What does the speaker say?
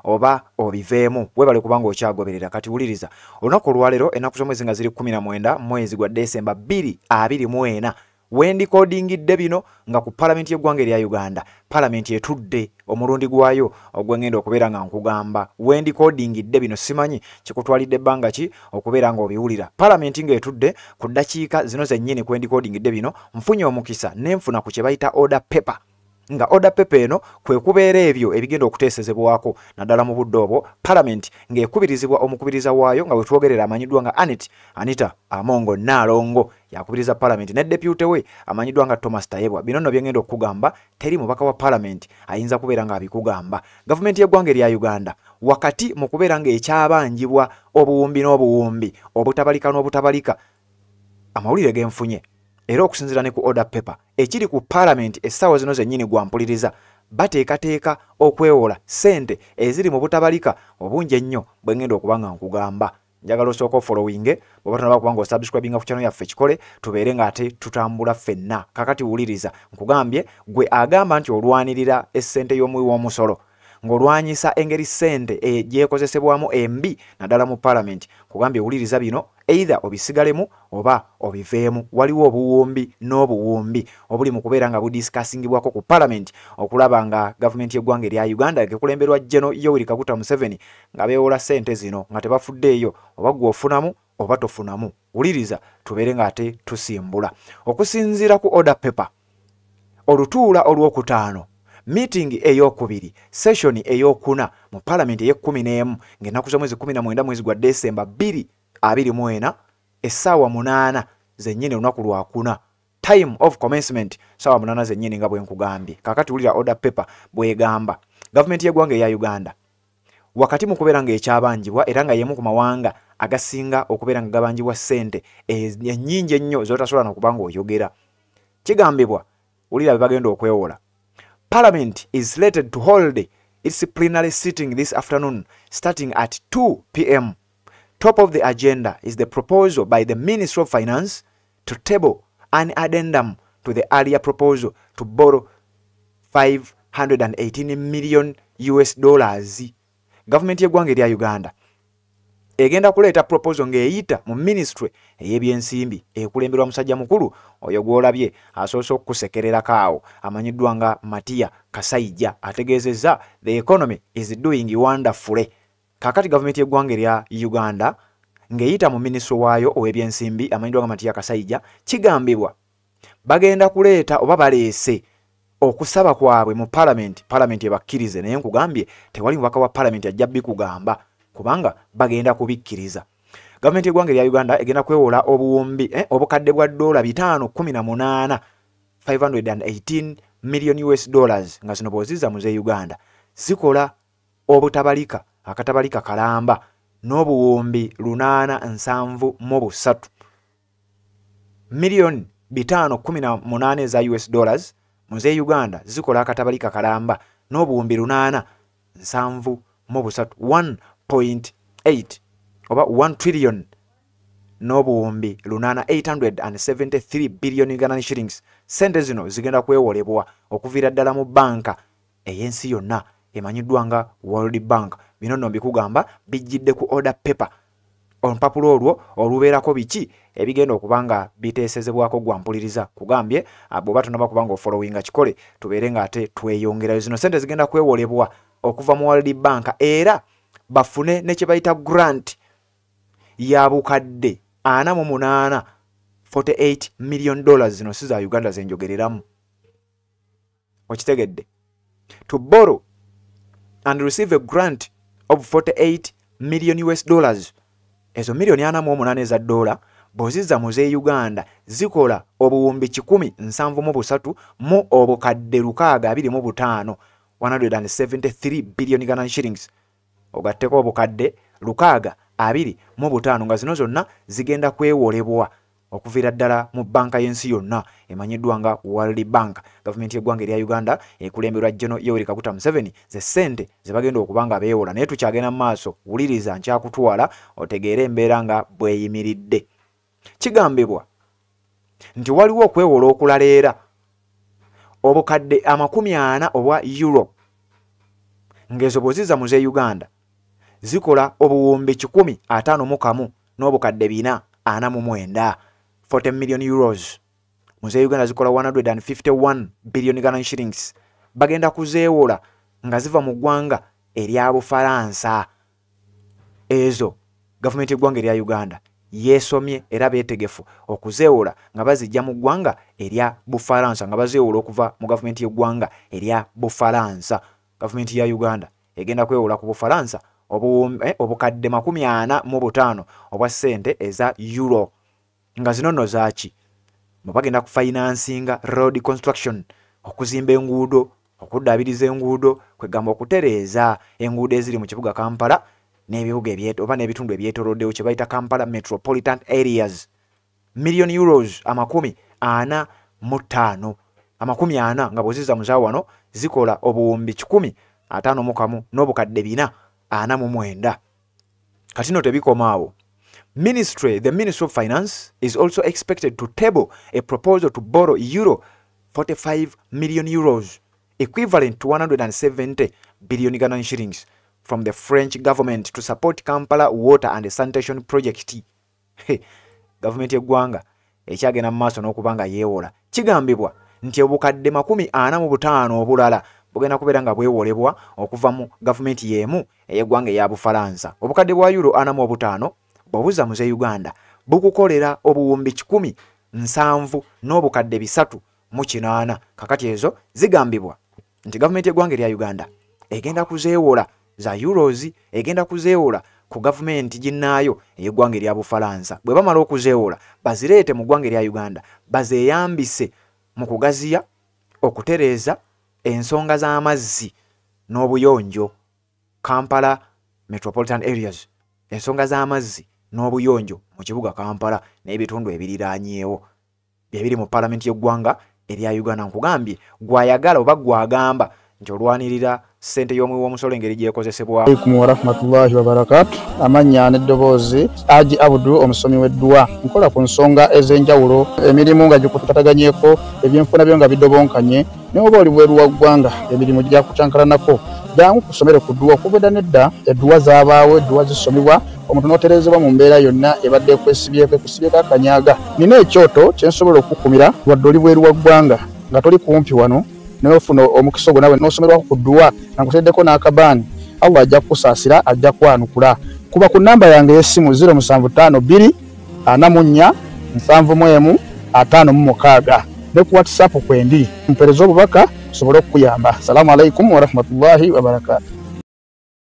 oba obiveemu webale kubanga okyagoberera. Kati wuliriza olunaku olwaleero ennaku z'omwezi nga ziri 19 mwezi gwa Desemba 2024 wendikodingidde bino nga ku palamenti y'eggwanga erya Uganda palamenti etudde omulundi gwayo ogwengenda okubeera nga nkugamba wendikodingidde bino simanyi kikutwalidde ebbanga ki okubeera nga obiwulira. Palamenti ng'etudde ku ddakiika zino zennyini kwendikodingidde bino nfunye omukisa nenfuna ku kye bayita order paper nga order paper eno kwe kubeera ebyo ebigenda okuteesezebwako naddala mu budde obwo palamenti ng'ekubirizibwa omukubiriza waayo nga wetwogerera amanyiddwa nga Anita Amongo Nalongo yakubiriza palamenti ne deputy we amanyiddwa nga Thomas Tayebwa. Bino nno byengenda okukugamba teri mubaka wa palamenti ayinza kubeera nga abikugamba. Gavumenti y'eggwanga erya Uganda wakati mu kubeera ng'ekyabanjibwa obuwumbi n'obuwumbi obutabalika n'obutabalika amawulire genfunye era okusinziira ne ku order paper ekiri ku palamenti essaawa zino zennyini gwampuliriza bateekateeka okwewola ssente eziri mu butabalika obungi ennyo bwe ngenda okuba nga nkugamba. Njagala osooka ofollowinge bw'oba tonaba kuba nga osubscribinga ku channel yaffe Kikole tubeere ng'ate tutambula ffenna. Kakati wuliriza nkugambye gwe agamba nti olwanirira essente y'omuwi w'omusolo ng'olwanyisa engeri ssente gyekozesebwamu embi naddala mu palamenti kugambye wuliriza bino either obisigalemu oba obiveemu. Waliwo obuwumbi n'obuwumbi obuli mu kubeera nga budiscussingibwako ku palamenti okulaba nga gavumenti y'eggwanga erya Uganda ekulemberwa General Yoweri Kaguta Museveni nga beewola ssente zino nga tebafuddeeyo oba gw'ofunamu oba tofunamu. Wuliriza tubeere ng'ate tusimbula okusinziira ku order paper olutuula olw'okutaano meeting ey'okubiri session ey'okuna mu palamenti ey'e11 ng'ennaku z'omwezi 19 mwezi gwa Desemba 2024 essaawa 8 zennyini olunaku lwakuna time of commencement saawa 8 zennyini nga bwe nkugambye. Kakati wulira order paper bw'egamba gavumenti y'eggwanga eya Uganda wakati mu kubeera ng'ekyabanjibwa era nga yemu ku mawanga agasinga okubeera nga gabanjibwa ssente ennyingi ennyo z'otasobola n'okuba ng'oyogera kigambibwa wulira bye bagenda okwewola. Parliament is slated to hold its plenary sitting this afternoon starting at 2 p.m. Top of the agenda is the proposal by the Ministry of Finance to table an addendum to the earlier proposal to borrow $518 million. Government y'eggwanga erya Uganda egenda kuleeta proposal ng'eyita mu ministry ey'ebyensimbi ekulemberwa musajja mukulu oyo gw'olabye asoose okukusekererako awo amanyiddwa nga Matiya Kasaija ategeezezza the economy is doing wonderfully. Kakati gavumenti y'eggwanga erya Uganda ng'eyita mu ministry waayo ow'ebyensimbi amanyiddwa nga Matiya Kasaija kigambibwa bagenda kuleeta oba baleese okusaba kwabwe mu palamenti ebakkirize naye nkugambye tewali mubaka wa palamenti ajja bikugamba kubanga bagenda kubikkiriza. Gavumenti y'eggwanga erya Uganda egenda kwewola obuwumbi obukadde bwa $518 million nga zino bw'ozizza mu z'Uganda zikola obutabalika akatabalika kalamba n'obuwumbi 873 million 518 za $. Mu z'Uganda zikola akatabalika kalamba n'obuwumbi 873 1.8 oba 1 trillion n'obuwumbi 873 billion Ugandan shillings. Sente zino zigenda kwewolebwa okuviira ddala mu banka ey'ensi yonna emanyiddwa nga World Bank. Bino nno mbikugamba bijjidde ku order paper olupapulo olwo olubeerako biki ebigenda okuba nga biteesezebwako gwampuliriza kugambye bw'oba tonaba kuba nga ofollowinga Kikole tubeere ng'ate tweyongerayo. Zino sente zigenda kwewolebwa okuva mu World Bank era bafune ne kye bayita grant ya bukadde 48 $48 million. Zino si za Uganda zenjogereramu okitegedde. To borrow and receive a grant of $48 million. Ezo milioni 48 eza $, bw'ozizza mu z'Uganda zikola obuwumbi 173 mu obukadde 625 173 billion Ugandan shillings. Ogatteko obukadde 625 nga zino zonna zigenda kwewolebwa okuviira ddala mu banka y'ensi yonna emanyiddwa nga World Bank. Gavumenti y'eggwanga erya Uganda ekulemberwa General Yoweri Kaguta Museveni ze ssente ze bagenda okuba nga beewola naye tukyagenda mu maaso wuliriza nkyakutwala otegeere embeera nga bweyimiridde. Kigambibwa nti waliwo okwewola okulala era obukadde 40 obwa euro Ngezo boziza muze Uganda zikola obuwumbi 151 n'obukadde 449 40 million euros. Muze Uganda zikola 151 billion Ghana shillings. Bagenda kuzeewola nga ziva mu ggwanga erya Bufaransa. Ezo government y'eggwanga erya Uganda yeesomye era beetegefu okuzeewola nga bazijja mu ggwanga erya Bufaransa, nga bazeewola okuva mu government y'eggwanga erya Bufaransa. Government ya Uganda egenda kwewola ku Bufaransa obukadde 45 obwa ssente eza euro. Nga zino nno zaaki bagenda kufinansinga road construction, okuzimba enguudo, okuddaabiriza enguudo, kwegamba okutereeza enguudo eziri mu kibuga Kampala n'ebibuga oba n'ebitundu ebyetooloddewo kye bayita Kampala metropolitan areas. Million euros 45 40 nga bw'ozizza mu zaawo wano zikola obuwumbi 151 n'obukadde 449. Kati no tebikoma awo. The Ministry of Finance is also expected to table a proposal to borrow euro 45 million euros, equivalent to 170 billion Ghana shillings, from the French government to support Kampala water and sanitation project. Government y'eggwanga ekyagenda mu maaso n'okubanga yeewola. Kigambibwa nti obukadde 45 obulala bugenda kubeera nga bwewolebwa okuva mu government y'emu ey'eggwanga eya Bufaransa. Obukadde bwa euro 45 bw'obuzza muze Uganda bukukolera obuwumbi 17 n'obukadde 380. Kakati ezo zigambibwa nti government y'eggwanga erya Uganda egenda kuzeewola za euros, egenda kuzeewola ku government ginnaayo ey'eggwanga erya Bufaransa. Bwe bamala okuzeewola bazireete mu ggwanga erya Uganda bazeeyambise mu kugaziya, okutereeza ensonga z'amazzi n'obuyonjo Kampala metropolitan areas, ensonga z'amazzi n'obuyonjo mu kibuga Kampala n'ebitundu ebiriraanyeewo ebiri mu parliament y'eggwanga erya Uganda. Nkugambye gwayagala oba gwagamba nti olwanirira ssente y'omuwi w'omusolo engeri gyekozesebwa. Alaikum wa rahmatullahi wa barakatuh. Amanya n'eddoboozi Haji Abdu omusomi w'eddua. Nkola ku nsonga ez'enjawulo, emirimu nga gikutataganyeko, ebyenfuna byo nga bidobonkanye, n'oba oli bweru wa ggwanga emirimu gya kucankalanako. Jangu kusomere ku ddua okubeda nedda eddua zaabaawo, eddua zisomebwa omuntu n'oterezebwa mu mbeera yonna ebadde ekusibyeko akanyaga. Nina ekyoto kye nsobola okukumira wadde oli bweru wa ggwanga nga toli kumpi wano n'ofuna omukisa ogwo nawe n'osomerwako ku ddua nga nkuteddeko n'akabaani. Allah ajja kukusaasira, ajja kwanukula. Kuba ku nnamba yange y'essimu 0752 44 71 56 ne ku WhatsApp kwendi mpereza obubaka sobole okukuyamba. Assalamu alaikum wa rahmatullahi wa barakatuh.